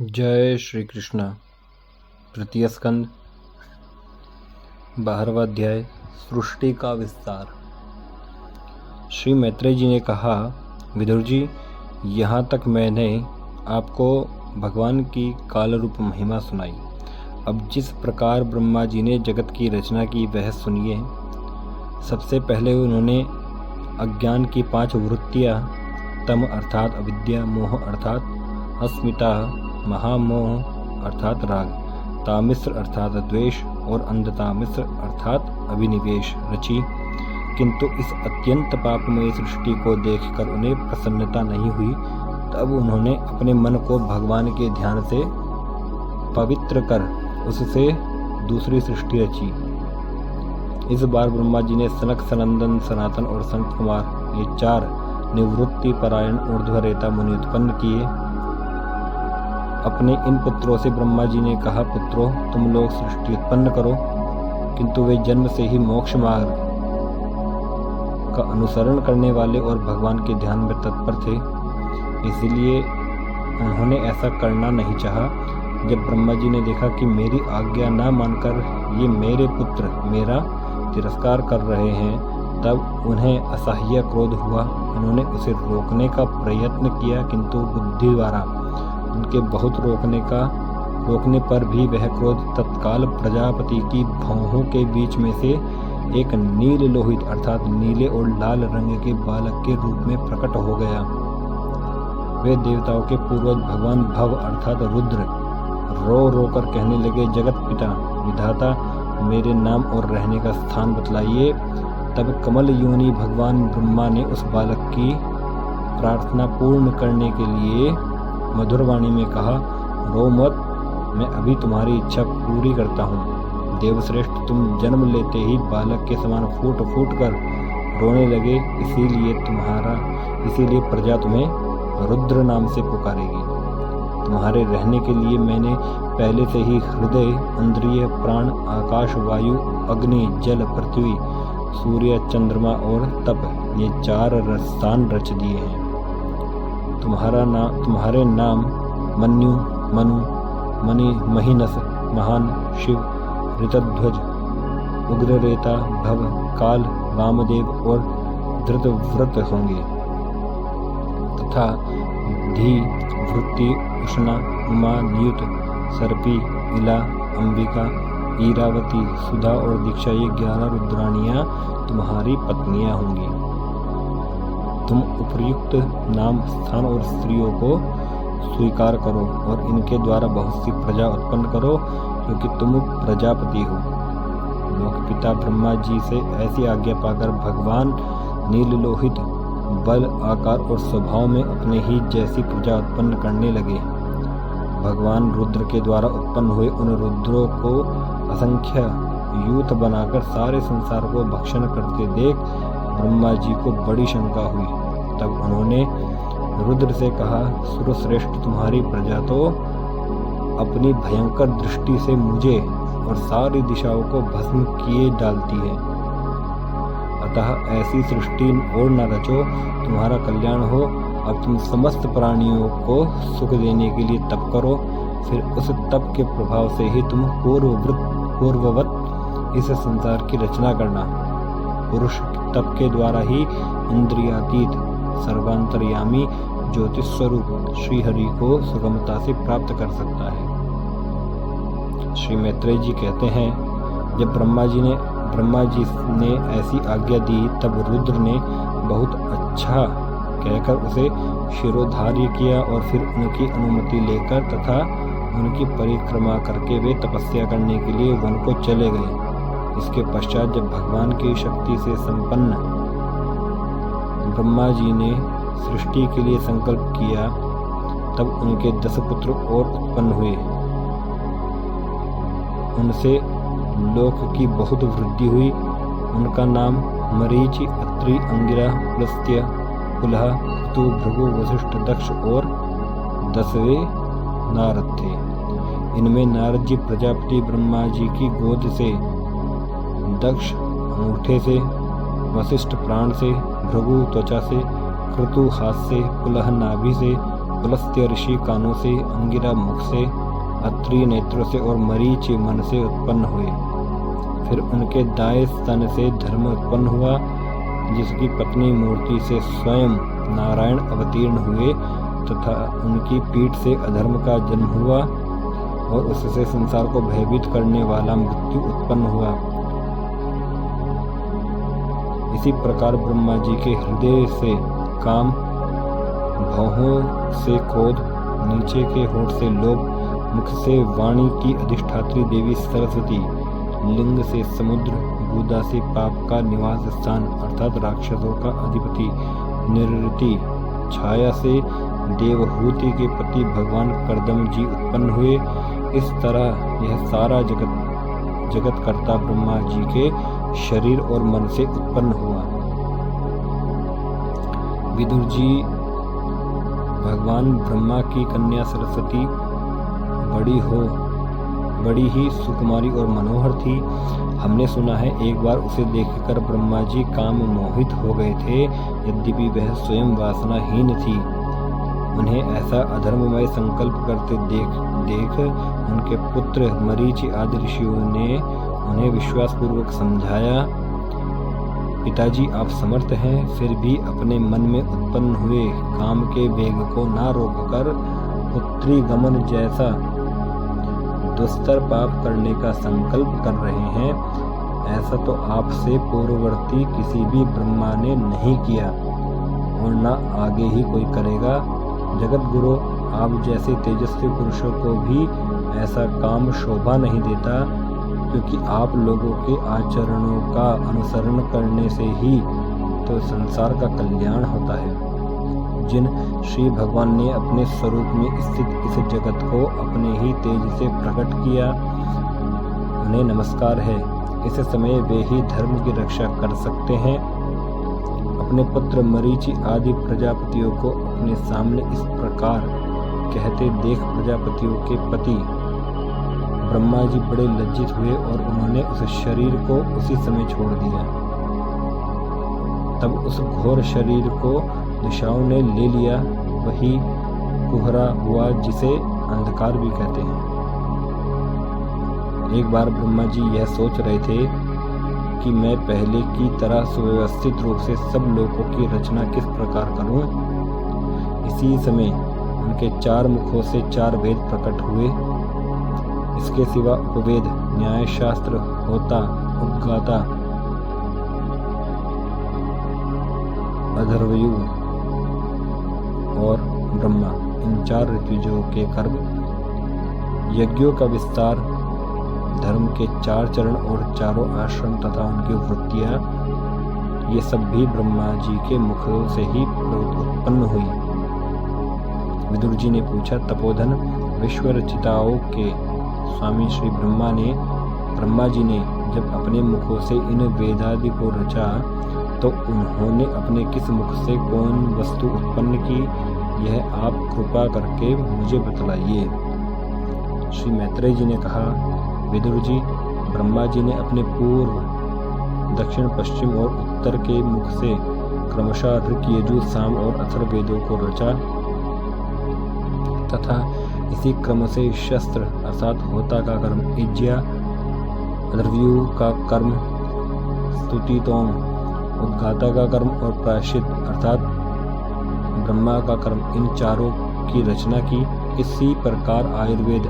जय श्री कृष्ण। तृतीय स्कंद 12वां अध्याय सृष्टि का विस्तार। श्री मैत्रेय जी ने कहा, विदुर जी, यहाँ तक मैंने आपको भगवान की काल रूप महिमा सुनाई। अब जिस प्रकार ब्रह्मा जी ने जगत की रचना की वह सुनिए। सबसे पहले उन्होंने अज्ञान की 5 वृत्तियाँ, तम अर्थात अविद्या, मोह अर्थात अस्मिता, महामोह अर्थात राग, तामिश्र अर्थात द्वेष और अंधतामिश्र अर्थात अभिनिवेश रची। किंतु इस अत्यंत पापमय सृष्टि को देखकर उन्हें प्रसन्नता नहीं हुई। तब उन्होंने अपने मन को भगवान के ध्यान से पवित्र कर उससे दूसरी सृष्टि रची। इस बार ब्रह्मा जी ने सनक, सनंदन, सनातन और संत कुमार ये 4 निवृत्ति परायण ऊर्ध्वरेता मुनि उत्पन्न किए। अपने इन पुत्रों से ब्रह्मा जी ने कहा, पुत्रों, तुम लोग सृष्टि उत्पन्न करो। किंतु वे जन्म से ही मोक्ष मार्ग का अनुसरण करने वाले और भगवान के ध्यान में तत्पर थे, इसलिए उन्होंने ऐसा करना नहीं चाहा। जब ब्रह्मा जी ने देखा कि मेरी आज्ञा न मानकर ये मेरे पुत्र मेरा तिरस्कार कर रहे हैं, तब उन्हें असह्य क्रोध हुआ। उन्होंने उसे रोकने का प्रयत्न किया, किंतु बुद्धि द्वारा उनके बहुत रोकने पर भी वह क्रोध तत्काल प्रजापति की भौहों के बीच में से एक नील लोहित अर्थात नीले और लाल रंग के बालक के रूप में प्रकट हो गया। वे देवताओं के पूर्वज भगवान भव अर्थात रुद्र रो रो कर कहने लगे, जगत पिता विधाता, मेरे नाम और रहने का स्थान बतलाइए। तब कमल योनि भगवान ब्रह्मा ने उस बालक की प्रार्थना पूर्ण करने के लिए मधुर वाणी में कहा, रो मत, मैं अभी तुम्हारी इच्छा पूरी करता हूँ। देवश्रेष्ठ, तुम जन्म लेते ही बालक के समान फूट फूट कर रोने लगे, इसीलिए प्रजा तुम्हें रुद्र नाम से पुकारेगी। तुम्हारे रहने के लिए मैंने पहले से ही हृदय, इंद्रिय, प्राण, आकाश, वायु, अग्नि, जल, पृथ्वी, सूर्य, चंद्रमा और तप ये 4 स्थान रच दिए हैं। तुम्हारे नाम मन्यु, मनु, मणि, महिनस, महान, शिव, ऋतध्वज, उग्ररेता, भव, काल, वामदेव और धृतव्रत होंगे तथा धी, वृत्ति, उष्णा, उमा, नियुत, सर्पी, इला, अंबिका, ईरावती, सुधा और दीक्षा ये 11 रुद्राणियाँ तुम्हारी पत्नियाँ होंगी। तुम उपर्युक्त नाम, स्थान और स्त्रियों को स्वीकार करो और इनके द्वारा बहुत सी प्रजा उत्पन्न करो, क्योंकि तुम प्रजापति हो। लोकपिता ब्रह्मा जी से ऐसी आज्ञा पाकर भगवान नीललोहित बल, आकार और स्वभाव में अपने ही जैसी प्रजा उत्पन्न करने लगे। भगवान रुद्र के द्वारा उत्पन्न हुए उन रुद्रों को असंख्य यूथ बनाकर सारे संसार को भक्षण करते देख ब्रह्मा जी को बड़ी शंका हुई। तब उन्होंने रुद्र से कहा, सुरश्रेष्ठ, तुम्हारी प्रजा तो अपनी भयंकर दृष्टि से मुझे और सारी दिशाओं को भस्म किए डालती है। अतः ऐसी सृष्टि और न रचो, तुम्हारा कल्याण हो। अब तुम समस्त प्राणियों को सुख देने के लिए तप करो, फिर उस तप के प्रभाव से ही तुम पूर्ववत इस संसार की रचना करना। पुरुष तप के द्वारा ही इंद्रियातीत सर्वांतर्यामी ज्योतिष स्वरूप श्री हरि को सुगमता से प्राप्त कर सकता है। श्री मैत्रेय जी कहते हैं, जब ब्रह्मा जी ने ऐसी आज्ञा दी, तब रुद्र ने बहुत अच्छा कहकर उसे शिरोधार्य किया और फिर उनकी अनुमति लेकर तथा उनकी परिक्रमा करके वे तपस्या करने के लिए वन को चले गए। इसके पश्चात जब भगवान की शक्ति से संपन्न ब्रह्मा जी ने सृष्टि के लिए संकल्प किया, तब उनके 10 पुत्र और उत्पन्न हुए। उनसे लोक की बहुत वृद्धि हुई। उनका नाम मरीचि, अत्रि, अंगिरा, पुलस्त्य, पुलह, ऋतु, भृगु, वशिष्ठ, दक्ष और 10वें नारद थे। इनमें नारद जी प्रजापति ब्रह्मा जी की गोद से, दक्ष अंगूठे से, वशिष्ठ प्राण से, भृगु त्वचा से, क्रतु हाथ से, पुलह नाभि से पुलस्त्य ऋषि कानों से, अंगिरा मुख से, अत्रि नेत्रों से और मरीचि मन से उत्पन्न हुए। फिर उनके दाएं स्तन से धर्म उत्पन्न हुआ, जिसकी पत्नी मूर्ति से स्वयं नारायण अवतीर्ण हुए, तथा उनकी पीठ से अधर्म का जन्म हुआ और उससे संसार को भयभीत करने वाला मृत्यु उत्पन्न हुआ। इसी प्रकार ब्रह्मा जी के हृदय से काम, भौहों से क्रोध, नीचे के होठ से लोभ, मुख से वाणी की अधिष्ठात्री देवी सरस्वती, लिंग से समुद्र, गुदा से पाप का निवास स्थान अर्थात राक्षसों का अधिपति निरृति, छाया से देवहूति के पति भगवान कर्दम जी उत्पन्न हुए। इस तरह यह सारा जगत कर्ता ब्रह्मा जी के शरीर और मन से उत्पन्न हुआ। विदुर जी भगवान ब्रह्मा की कन्या सरस्वती बड़ी ही सुकुमारी और मनोहर थी। हमने सुना है एक बार उसे देखकर ब्रह्मा जी काम मोहित हो गए थे, यद्यपि वह स्वयं वासनाहीन थी। उन्हें ऐसा अधर्ममय संकल्प करते देख उनके पुत्र मरीचि आदि ऋषियों ने उन्हें विश्वासपूर्वक समझाया, पिताजी आप समर्थ हैं, फिर भी अपने मन में उत्पन्न हुए काम के वेग को ना रोककर पुत्री गमन जैसा दुस्तर पाप करने का संकल्प कर रहे हैं। ऐसा तो आपसे पूर्ववर्ती किसी भी ब्रह्मा ने नहीं किया और न आगे ही कोई करेगा। जगत गुरु, आप जैसे तेजस्वी पुरुषों को भी ऐसा काम शोभा नहीं देता, क्योंकि आप लोगों के आचरणों का अनुसरण करने से ही तो संसार का कल्याण होता है। जिन श्री भगवान ने अपने स्वरूप में स्थित इस जगत को अपने ही तेज से प्रकट किया, उन्हें नमस्कार है। इस समय वे ही धर्म की रक्षा कर सकते हैं। अपने पुत्र मरीचि आदि प्रजापतियों को अपने सामने इस प्रकार कहते देख प्रजापतियों के पति ब्रह्मा जी बड़े लज्जित हुए और उन्होंने उस शरीर को उसी समय छोड़ दिया। तब उस घोर शरीर को दिशाओं ने ले लिया, वही कुहरा हुआ जिसे अंधकार भी कहते हैं। एक बार ब्रह्मा जी यह सोच रहे थे कि मैं पहले की तरह सुव्यवस्थित रूप से सब लोगों की रचना किस प्रकार करूं। इसी समय उनके 4 मुखों से 4 वेद प्रकट हुए। इसके सिवा उपवेद, न्याय शास्त्र, होता, उद्गाता, अधर्वयु और ब्रह्मा, इन 4 ऋत्विजों के कर्म, यज्ञों का विस्तार, धर्म के 4 चरण और चारों आश्रम तथा उनकी वृत्तियां, ये सब भी ब्रह्मा जी के मुख से ही उत्पन्न हुई। विदुर जी ने पूछा, तपोधन, विश्व रचिताओं के स्वामी श्री ब्रह्मा जी ने जब अपने मुखों से इन वेदादि को रचा, तो उन्होंने अपने किस मुख से कौन वस्तु उत्पन्न की, यह आप कृपा करके मुझे बतलाइए। श्री मैत्रेय जी ने कहा, विदुर जी, ब्रह्मा जी ने अपने पूर्व, दक्षिण, पश्चिम और उत्तर के मुख से क्रमशः ऋक, यजु, साम और अथर्ववेदों को रचा तथा इसी क्रम से शस्त्र अर्थात होता का कर्म, इज्या, अधर्वयु का कर्म, स्तुतितोम, उद्गाता का कर्म और प्रायश्चित अर्थात ब्रह्मा का कर्म, इन चारों की रचना की। इसी प्रकार आयुर्वेद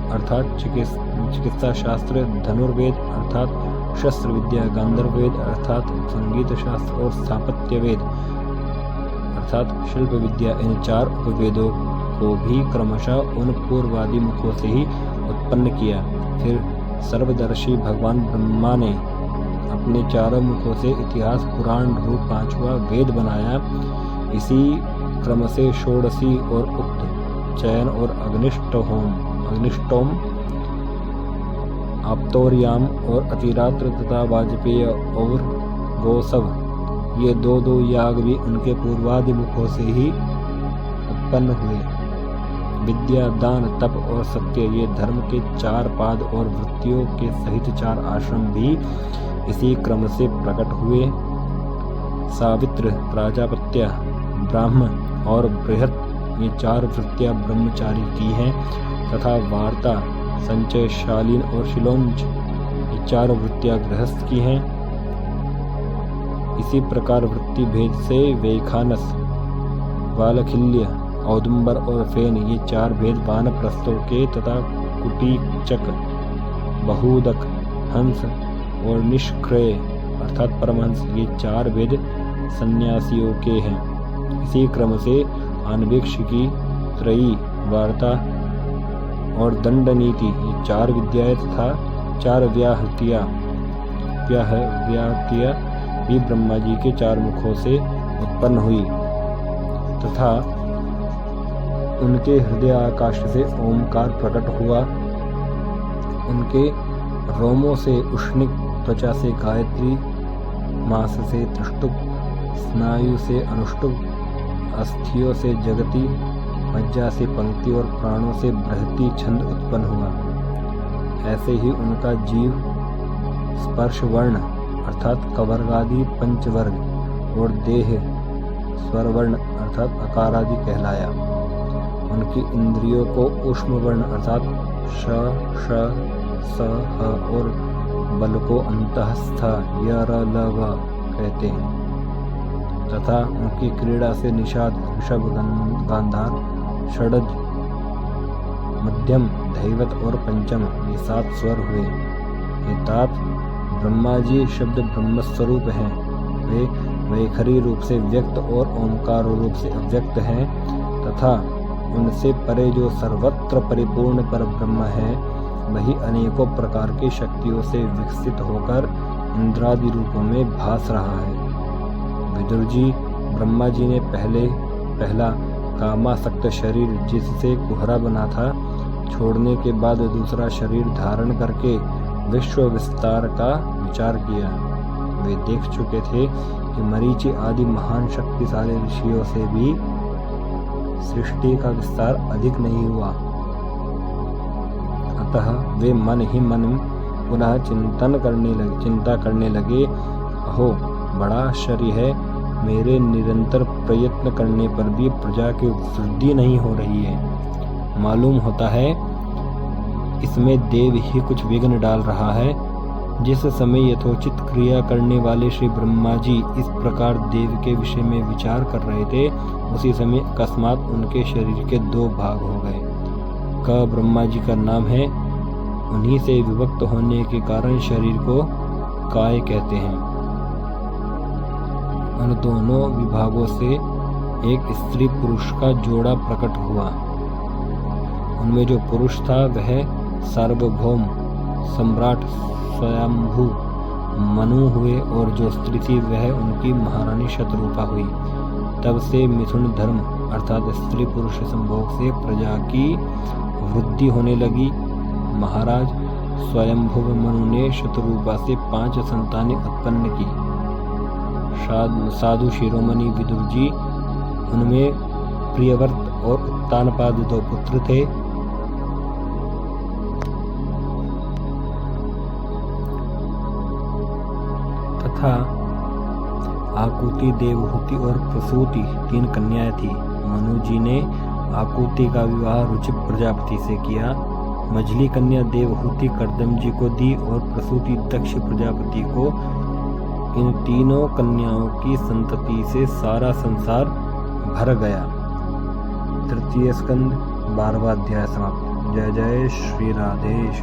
अर्थात चिकित्सा शास्त्र, धनुर्वेद अर्थात शस्त्र विद्या, गांधर्व वेद अर्थात संगीत शास्त्र और स्थापत्य वेद अर्थात शिल्प विद्या, इन 4 उपवेदों को भी क्रमशः उन पूर्वादि मुखों से ही उत्पन्न किया। फिर सर्वदर्शी भगवान ब्रह्मा ने अपने 4 मुखों से इतिहास पुराण रूप 5वां वेद बनाया। इसी क्रम से षोडशी और उक्त चयन और अग्निष्टोम, आप्तोर्याम और अतिरात्र तथा वाजपेय और गोसव, ये 2 याग भी उनके पूर्वादि मुखों से ही उत्पन्न हुए। विद्या, दान, तप और सत्य, ये धर्म के 4 पाद और वृत्तियों के सहित 4 आश्रम भी इसी क्रम से प्रकट हुए। सावित्र, प्राजापत्य, ब्राह्म और बृहत ये 4 वृत्तियां ब्रह्मचारी की हैं तथा वार्ता, संचय, शालीन और शिलोंज ये 4 वृत्तियां गृहस्थ की हैं। इसी प्रकार वृत्ति भेद से वैखानस, वालखिल्य, औदुंबर और फेन ये 4 भेद वानप्रस्थों के तथा कुटीचक, बहुदक, हंस और निष्क्रिय अर्थात परमहंस ये 4 भेद सन्यासियों के हैं। इसी क्रम से आन्वेक्षिकी, त्रयी, वार्ता और दंड नीति ये 4 विद्याएं तथा 4 व्याहृतियां भी ब्रह्मा जी के 4 मुखों से उत्पन्न हुई तथा उनके हृदय आकाश से ओमकार प्रकट हुआ। उनके रोमों से उष्णिक, त्वचा से गायत्री, मांस से त्रिष्टुप, स्नायु से अनुष्टुप, अस्थियों से जगति, मज्जा से पंक्ति और प्राणों से बृहति छंद उत्पन्न हुआ। ऐसे ही उनका जीव स्पर्श वर्ण अर्थात कवर्गादि पंचवर्ग और देह स्वरवर्ण अर्थात अकारादि कहलाया। उनकी इंद्रियों को ऊष्म वर्ण अर्थात श, श, स, ह और बल को अंतःस्थ य, र, ल, व कहते हैं तथा उनकी क्रीड़ा से निषाद, ऋषभ, गांधार, षडज, मध्यम, धैवत और पंचम ये 7 स्वर हुए। ये तात ब्रह्मा जी शब्द ब्रह्मस्वरूप हैं। वे वैखरी रूप से व्यक्त और ओंकार रूप से अव्यक्त हैं तथा उनसे परे जो सर्वत्र परिपूर्ण पर ब्रह्म है वही अनेकों प्रकार की शक्तियों से विकसित होकर इंद्रादि रूपों में भास रहा है। विदुर जी, ब्रह्मा जी ने पहला कामासक्त शरीर जिससे कुहरा बना था छोड़ने के बाद दूसरा शरीर धारण करके विश्व विस्तार का विचार किया। वे देख चुके थे कि मरीचि आदि महान शक्तिशाली ऋषियों से भी सृष्टि का विस्तार अधिक नहीं हुआ। अतः वे मन ही मन पुनः चिंता करने लगे, अहो बड़ा आश्चर्य है, मेरे निरंतर प्रयत्न करने पर भी प्रजा की वृद्धि नहीं हो रही है। मालूम होता है इसमें देव ही कुछ विघ्न डाल रहा है। जिस समय यथोचित क्रिया करने वाले श्री ब्रह्मा जी इस प्रकार देव के विषय में विचार कर रहे थे, उसी समय अकस्मात उनके शरीर के 2 भाग हो गए। क ब्रह्मा जी का नाम है, उन्हीं से विभक्त होने के कारण शरीर को काय कहते हैं। उन दोनों विभागों से एक स्त्री पुरुष का जोड़ा प्रकट हुआ। उनमें जो पुरुष था वह सार्वभौम सम्राट स्वयंभू मनु हुए और जो स्त्री थी वह उनकी महारानी शतरूपा हुई। तब से मिथुन धर्म अर्थात स्त्री पुरुष संभोग से प्रजा की वृद्धि होने लगी। महाराज स्वयंभुव मनु ने शतरूपा से 5 संतानें उत्पन्न की। साधु शिरोमणि विदुर जी, उनमें प्रियव्रत और उत्तानपाद 2 पुत्र थे। तथा आकुति, देवहूति और प्रसूति 3 कन्याएं थी। मनु जी ने आकुति का विवाह रुचिर प्रजापति से किया। मझली कन्या देवहूति कर्दम जी को दी और प्रसूति दक्ष प्रजापति को। इन तीनों कन्याओं की संतति से सारा संसार भर गया। तृतीय स्कंद 12वां अध्याय समाप्त। जय जय श्री राधेश।